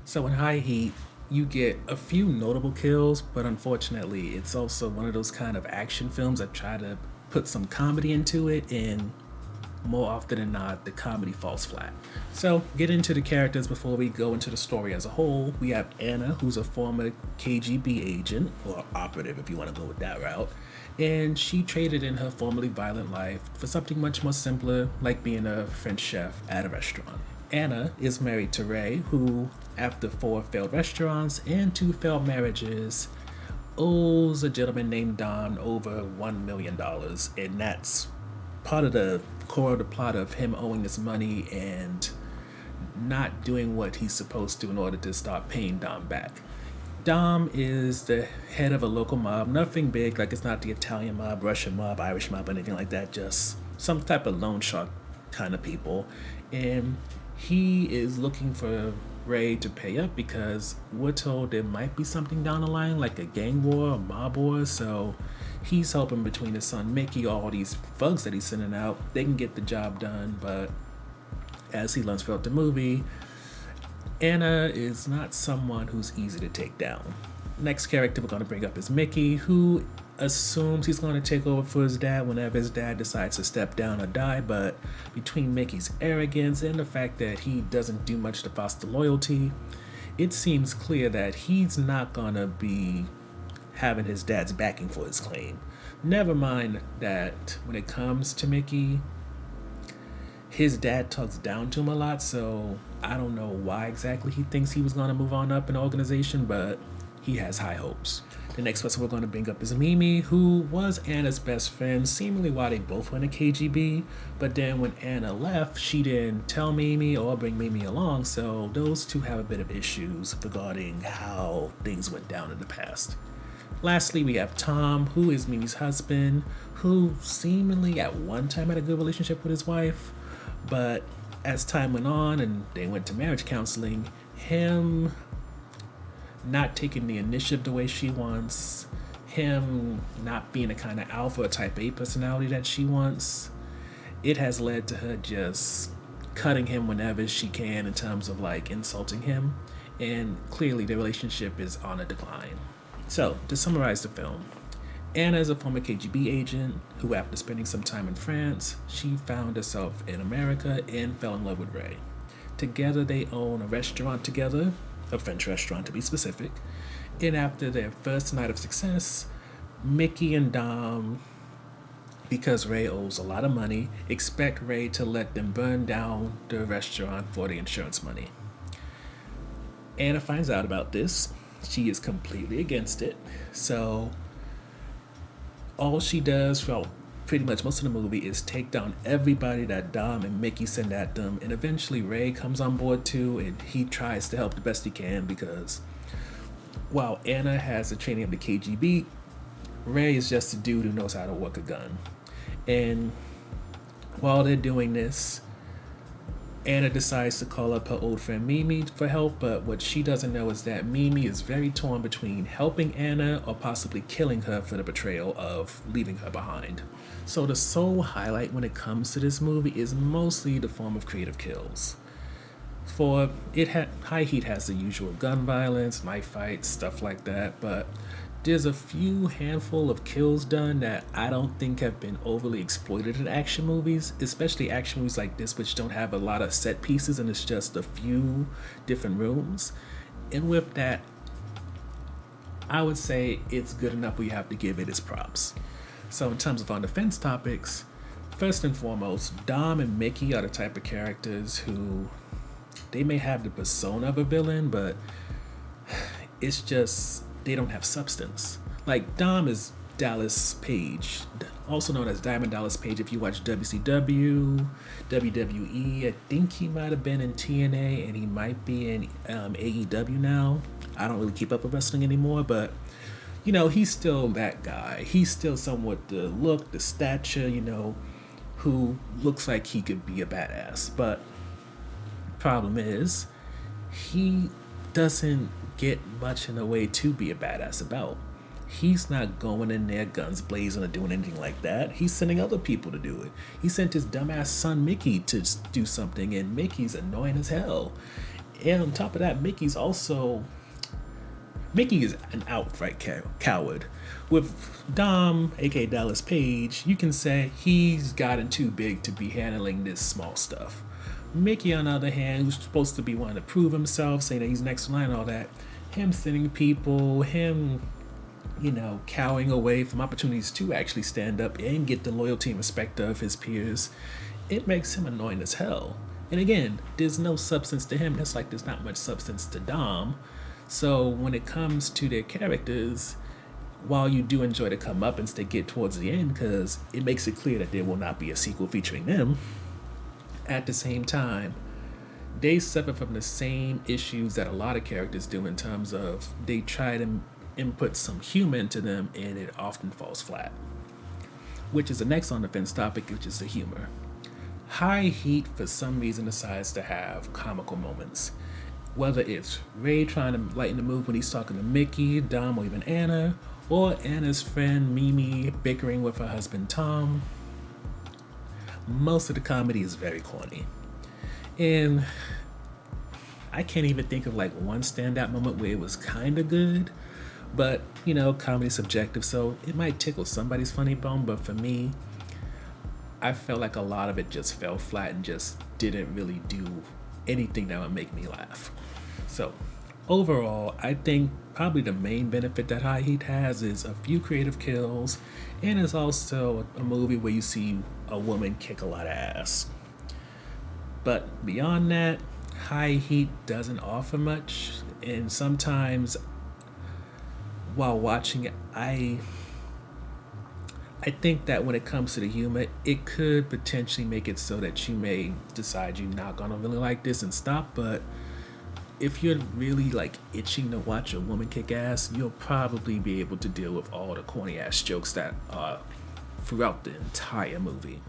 So in High Heat, you get a few notable kills, but unfortunately, it's also one of those kind of action films that try to put some comedy into it, and more often than not, the comedy falls flat. So, get into the characters before we go into the story as a whole. We have Anna, who's a former KGB agent, or operative if you want to go with that route, and she traded in her formerly violent life for something much more simpler, like being a French chef at a restaurant. Anna is married to Ray, who, after four failed restaurants and two failed marriages, owes a gentleman named Don over $1 million, and that's part of the core of the plot of him owing this money and not doing what he's supposed to in order to start paying Dom back. Dom is the head of a local mob, nothing big, like it's not the Italian mob, Russian mob, Irish mob, anything like that, just some type of loan shark kind of people. And he is looking for Ray to pay up because we're told there might be something down the line, like a gang war, a mob war, so he's hoping between his son Mickey, all these thugs that he's sending out, they can get the job done. But as he learns throughout the movie, Anna is not someone who's easy to take down. Next character we're going to bring up is Mickey, who assumes he's going to take over for his dad whenever his dad decides to step down or die. But between Mickey's arrogance and the fact that he doesn't do much to foster loyalty, it seems clear that he's not going to be having his dad's backing for his claim. Never mind that when it comes to Mickey, his dad talks down to him a lot, so I don't know why exactly he thinks he was going to move on up in the organization, but he has high hopes. The next person we're going to bring up is Mimi, who was Anna's best friend, seemingly while they both went to KGB, but then when Anna left, she didn't tell Mimi or bring Mimi along, so those two have a bit of issues regarding how things went down in the past. Lastly, we have Tom, who is Mimi's husband, who seemingly at one time had a good relationship with his wife, but as time went on and they went to marriage counseling, him not taking the initiative the way she wants, him not being a kind of alpha type A personality that she wants, it has led to her just cutting him whenever she can in terms of like insulting him, and clearly the relationship is on a decline. So, to summarize the film, Anna is a former KGB agent who, after spending some time in France, she found herself in America and fell in love with Ray. Together, they own a restaurant together, a French restaurant to be specific, and after their first night of success, Mickey and Dom, because Ray owes a lot of money, expect Ray to let them burn down the restaurant for the insurance money. Anna finds out about this. She is completely against it. So all she does throughout pretty much most of the movie is take down everybody that Dom and Mickey send at them, and eventually Ray comes on board too, and he tries to help the best he can because while Anna has the training of the KGB, Ray is just a dude who knows how to work a gun. And while they're doing this, Anna decides to call up her old friend Mimi for help, but what she doesn't know is that Mimi is very torn between helping Anna or possibly killing her for the betrayal of leaving her behind. So the sole highlight when it comes to this movie is mostly the form of creative kills. For High Heat has the usual gun violence, knife fights, stuff like that, but there's a few handful of kills done that I don't think have been overly exploited in action movies, especially action movies like this, which don't have a lot of set pieces and it's just a few different rooms. And with that, I would say it's good enough where you have to give it its props. So in terms of on defense topics, first and foremost, Dom and Mickey are the type of characters who they may have the persona of a villain, but it's just they don't have substance. Like Dom is Dallas Page, also known as Diamond Dallas Page if you watch WCW, WWE. I think he might have been in TNA and he might be in AEW now. I don't really keep up with wrestling anymore, but you know, he's still that guy. He's still somewhat the look, the stature, you know, who looks like he could be a badass. But problem is, he doesn't get much in the way to be a badass about. He's not going in there guns blazing or doing anything like that. He's sending other people to do it. He sent his dumbass son Mickey to do something, and Mickey's annoying as hell. And on top of that, Mickey is an outright coward. With Dom, aka Dallas Page, you can say he's gotten too big to be handling this small stuff. Mickey, on the other hand, who's supposed to be wanting to prove himself, saying that he's next in line and all that, him sending people, him, cowering away from opportunities to actually stand up and get the loyalty and respect of his peers, it makes him annoying as hell. And again, there's no substance to him, just like there's not much substance to Dom. So when it comes to their characters, while you do enjoy the comeuppance they get towards the end, because it makes it clear that there will not be a sequel featuring them, at the same time, they suffer from the same issues that a lot of characters do in terms of they try to input some humor into them and it often falls flat. Which is the next on the fence topic, which is the humor. High Heat, for some reason, decides to have comical moments. Whether it's Ray trying to lighten the mood when he's talking to Mickey, Dom, or even Anna, or Anna's friend Mimi bickering with her husband Tom, most of the comedy is very corny. And I can't even think of like one standout moment where it was kind of good, but comedy's subjective, so it might tickle somebody's funny bone, but for me, I felt like a lot of it just fell flat and just didn't really do anything that would make me laugh. So overall, I think probably the main benefit that High Heat has is a few creative kills, and it's also a movie where you see a woman kick a lot of ass. But beyond that, High Heat doesn't offer much, and sometimes while watching it, I think that when it comes to the humor, it could potentially make it so that you may decide you're not gonna really like this and stop, but if you're really like itching to watch a woman kick ass, you'll probably be able to deal with all the corny ass jokes that are throughout the entire movie.